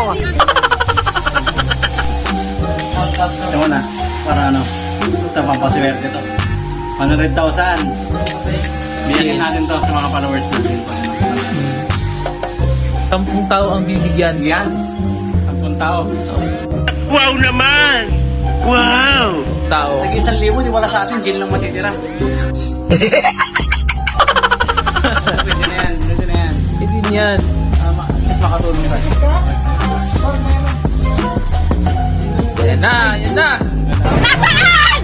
mo. Ito na, para ano, ito pampaswerte to. 100,000. Bigyan natin to sa mga followers natin. 10 tao ang bibigyan. Yan, 10 tao. Wow naman! Wow! Tao. Tag 1,000, di wala sa atin, gin lang matitira. Pwede na yan, pwede na yan. Hindi niyan. Mas makatulong ka. Yan na, yan na. Nasaan?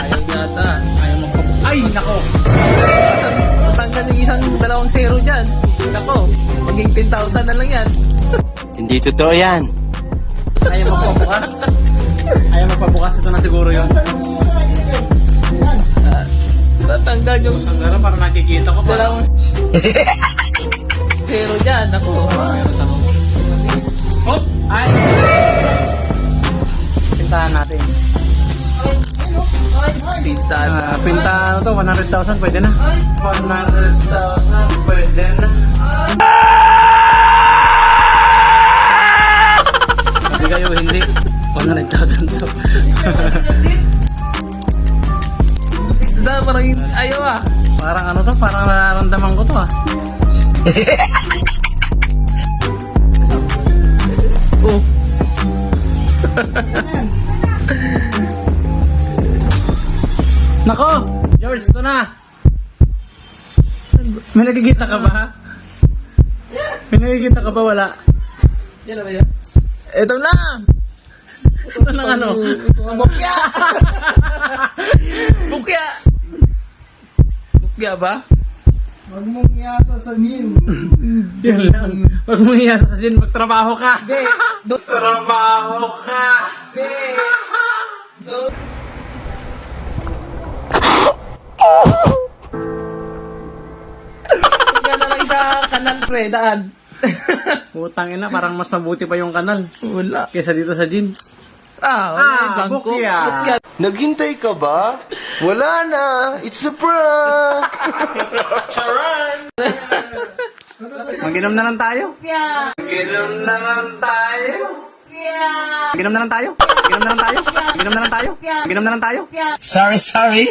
Ayaw yata. Ayaw magpapos. Ay, nako! Tanggal yung isang 2 0 dyan. Nako, maging 10,000 na lang yan. Hindi totoo yan. Ayaw magpabukas. Ayaw magpabukas, ito na siguro yun. Tatanggal yung Pero parang nakikita ko parang 0 dyan. Nako. oh! Ay! Pintahan natin. Pintahan. Pinta ano to, 100,000 pwede na. 100,000 pwede na. Hindi kayo, hindi. 100,000 to. Parang ayaw ah. Parang ano to, parang nararamdaman ko to ah. Oh. Nako! George, ito na! May nakikita ka ba? May nakikita ka ba? Wala. Yan na ba yan? Ito na. Ito na ano? Bukya. Bukya. Bukya ba? Huwag mong iyasa sa nin. Yan lang. Huwag mong iyasa sa nin. Magtrabaho ka. Hindi. Trabaho ka. Kaya na lang sa kanal pre, daan. Putang ina, parang mas mabuti pa yung kanal. Wala. Kesa dito sa gin. Wala. Bangko. Bukya. Naghintay ka ba? Wala na! It's a prank! Mag-inom na lang tayo. Yeah. Mag-inom na lang tayo. Yeah. Mag-inom na lang tayo. Mag-inom na lang tayo. Mag-inom na lang tayo. Mag-inom na lang tayo. Sorry, sorry.